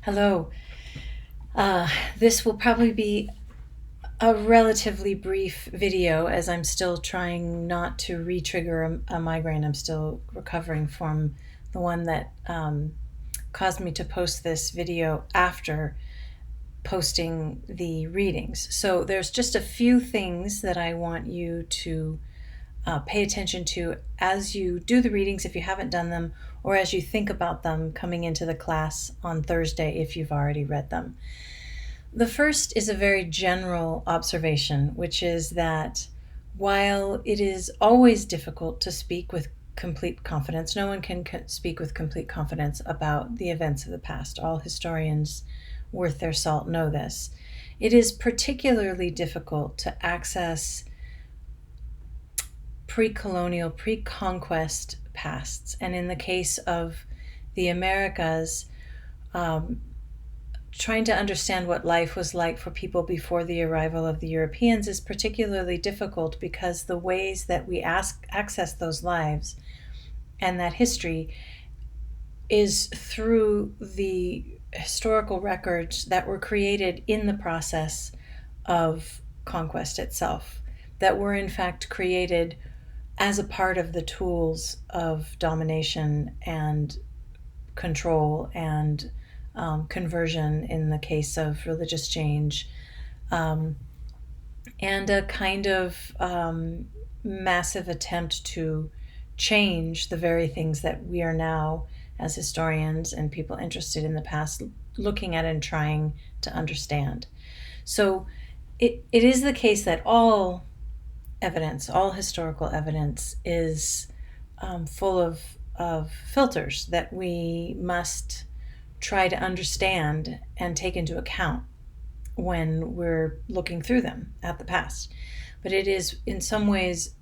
Hello. This will probably be a relatively brief video as I'm still trying not to re-trigger a migraine. I'm still recovering from the one that caused me to post this video after posting the readings. So there's just a few things that I want you to pay attention to as you do the readings if you haven't done them, or as you think about them coming into the class on Thursday if you've already read them. The first is a very general observation, which is that while it is always difficult to speak with complete confidence, no one can speak with complete confidence about the events of the past. All historians worth their salt know this. It is particularly difficult to access pre-colonial, pre-conquest pasts. And in the case of the Americas, trying to understand what life was like for people before the arrival of the Europeans is particularly difficult because the ways that we access those lives and that history is through the historical records that were created in the process of conquest itself, that were in fact created as a part of the tools of domination and control and conversion in the case of religious change, and a kind of massive attempt to change the very things that we are now, as historians and people interested in the past, looking at and trying to understand. So it is the case that all evidence, all historical evidence, is full of filters that we must try to understand and take into account when we're looking through them at the past. But it is in some ways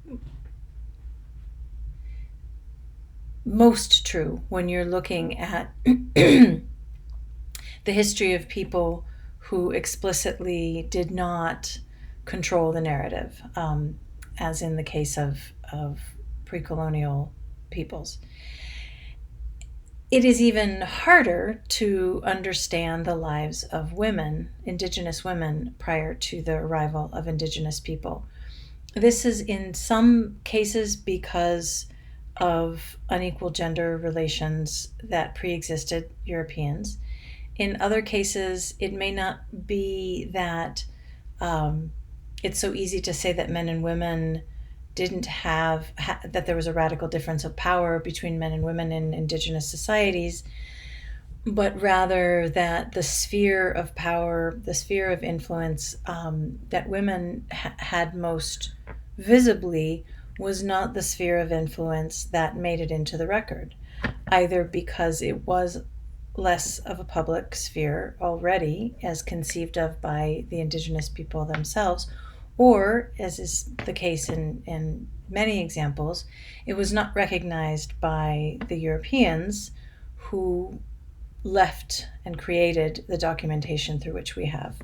most true when you're looking at the history of people who explicitly did not control the narrative, as in the case of pre-colonial peoples. It is even harder to understand the lives of women, indigenous women, prior to the arrival of indigenous people. This is in some cases because of unequal gender relations that pre-existed Europeans. In other cases, it may not be that it's so easy to say that men and women didn't have that there was a radical difference of power between men and women in indigenous societies, but rather that the sphere of power, the sphere of influence that women had most visibly was not the sphere of influence that made it into the record, either because it was less of a public sphere already as conceived of by the indigenous people themselves, or, as is the case in many examples, it was not recognized by the Europeans who left and created the documentation through which we have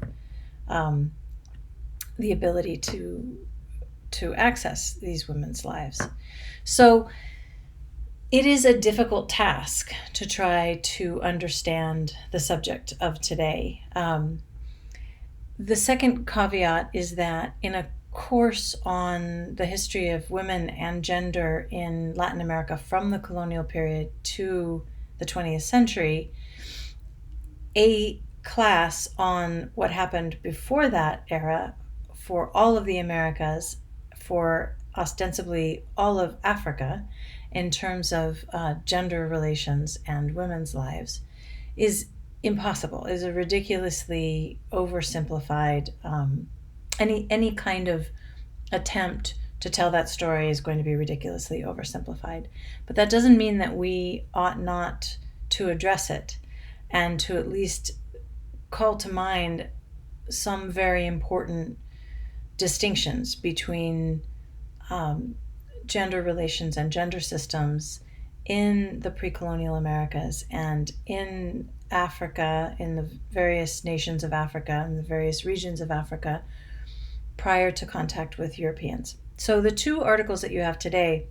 the ability to access these women's lives. So it is a difficult task to try to understand the subject of today. The second caveat is that in a course on the history of women and gender in Latin America from the colonial period to the 20th century, a class on what happened before that era for all of the Americas, for ostensibly all of Africa, in terms of gender relations and women's lives, is impossible, is a ridiculously oversimplified, any kind of attempt to tell that story is going to be ridiculously oversimplified. But that doesn't mean that we ought not to address it and to at least call to mind some very important distinctions between gender relations and gender systems in the pre-colonial Americas and in Africa, in the various nations of Africa, in the various regions of Africa, prior to contact with Europeans. So the two articles that you have today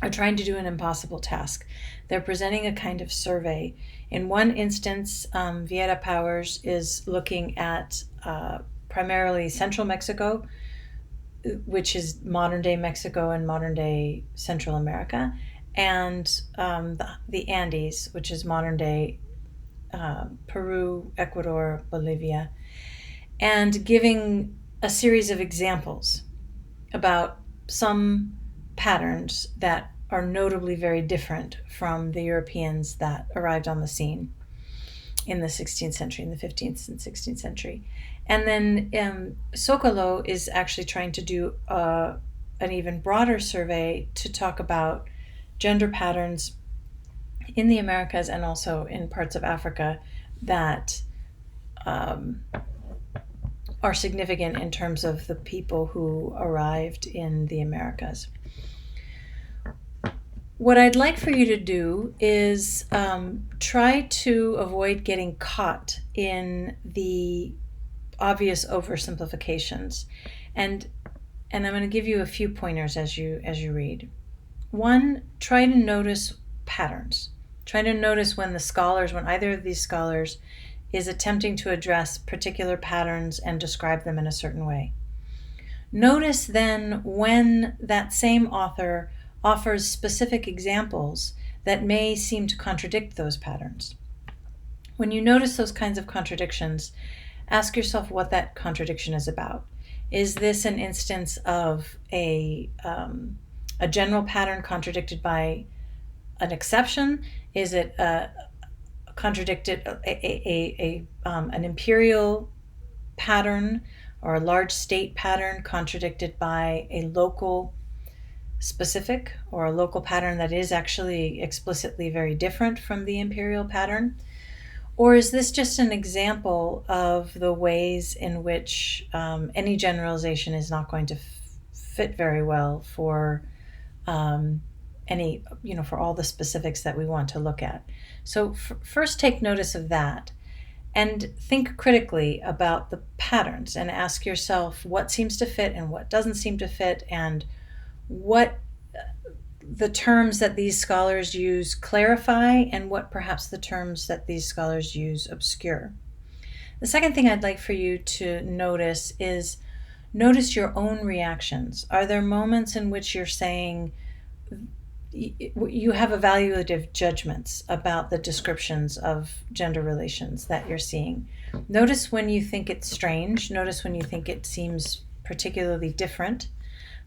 are trying to do an impossible task. They're presenting a kind of survey. In one instance, Vieta Powers is looking at primarily central Mexico, which is modern day Mexico and modern day Central America, and the Andes, which is modern day Peru, Ecuador, Bolivia, and giving a series of examples about some patterns that are notably very different from the Europeans that arrived on the scene in the 16th century, in the 15th and 16th century. And then Sokolow is actually trying to do an even broader survey to talk about gender patterns in the Americas and also in parts of Africa that are significant in terms of the people who arrived in the Americas. What I'd like for you to do is try to avoid getting caught in the obvious oversimplifications, and I'm going to give you a few pointers as you read. One, try to notice patterns. Try to notice when either of these scholars is attempting to address particular patterns and describe them in a certain way. Notice then when that same author offers specific examples that may seem to contradict those patterns. When you notice those kinds of contradictions, ask yourself what that contradiction is about. Is this an instance of a general pattern contradicted by an exception? Is it contradicted an imperial pattern or a large state pattern contradicted by a local specific or a local pattern that is actually explicitly very different from the imperial pattern? Or is this just an example of the ways in which any generalization is not going to fit very well for for all the specifics that we want to look at? So first take notice of that and think critically about the patterns and ask yourself what seems to fit and what doesn't seem to fit, and what the terms that these scholars use clarify and what perhaps the terms that these scholars use obscure. The second thing I'd like for you to notice is notice your own reactions. Are there moments in which you're saying you have evaluative judgments about the descriptions of gender relations that you're seeing? Notice when you think it's strange. Notice when you think it seems particularly different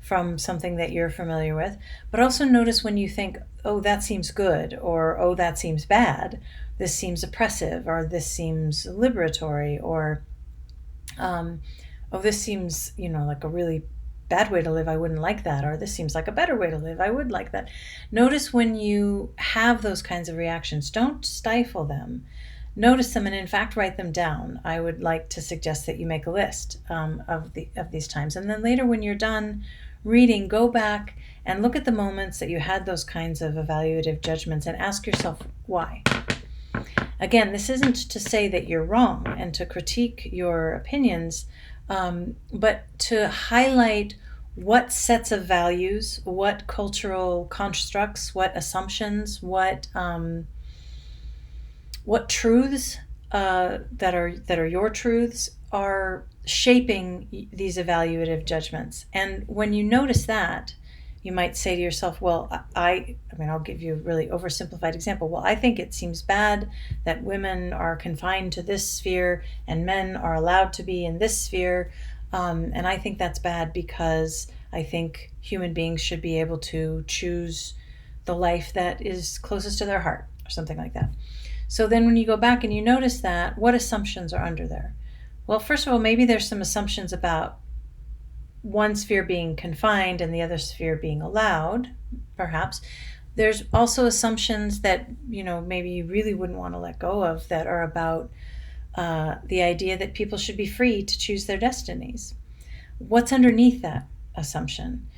from something that you're familiar with, but also notice when you think, oh, that seems good, or oh, that seems bad, this seems oppressive, or this seems liberatory, or oh, this seems, like a really bad way to live, I wouldn't like that, or this seems like a better way to live, I would like that. Notice when you have those kinds of reactions. Don't stifle them. Notice them and in fact write them down. I would like to suggest that you make a list of these times, and then later when you're done reading, go back and look at the moments that you had those kinds of evaluative judgments and ask yourself why. Again, this isn't to say that you're wrong and to critique your opinions, but to highlight what sets of values, what cultural constructs, what assumptions, what truths that are your truths are shaping these evaluative judgments. And when you notice that, you might say to yourself, well, I'll give you a really oversimplified example. Well, I think it seems bad that women are confined to this sphere and men are allowed to be in this sphere. And I think that's bad because I think human beings should be able to choose the life that is closest to their heart, or something like that. So then when you go back and you notice that, what assumptions are under there? Well, first of all, maybe there's some assumptions about one sphere being confined and the other sphere being allowed, perhaps. There's also assumptions that, maybe you really wouldn't want to let go of, that are about the idea that people should be free to choose their destinies. What's underneath that assumption?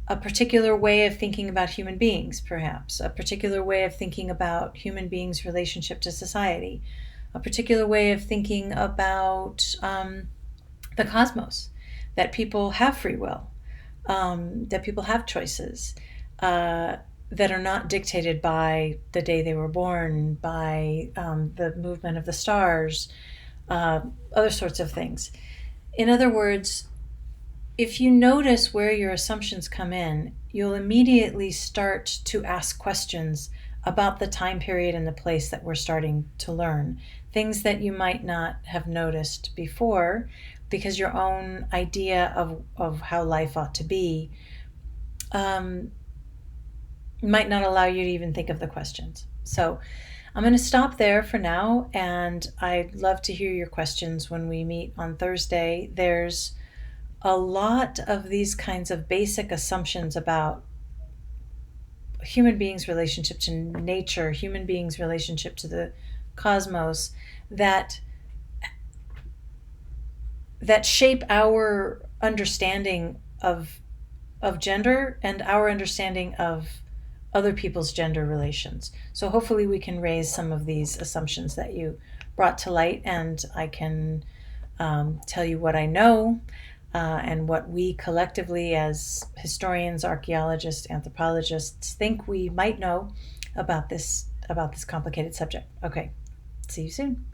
A particular way of thinking about human beings, perhaps. A particular way of thinking about human beings' relationship to society. A particular way of thinking about the cosmos, that people have free will, that people have choices, that are not dictated by the day they were born, by the movement of the stars, other sorts of things. In other words, if you notice where your assumptions come in, you'll immediately start to ask questions about the time period and the place that we're starting to learn. Things that you might not have noticed before because your own idea of how life ought to be um, might not allow you to even think of the questions. So I'm going to stop there for now, and I'd love to hear your questions when we meet on Thursday. There's a lot of these kinds of basic assumptions about human beings' relationship to nature, human beings' relationship to the cosmos, that shape our understanding of gender and our understanding of other people's gender relations. So hopefully we can raise some of these assumptions that you brought to light, and I can tell you what I know and what we collectively as historians, archaeologists, anthropologists think we might know about this complicated subject. Okay, see you soon.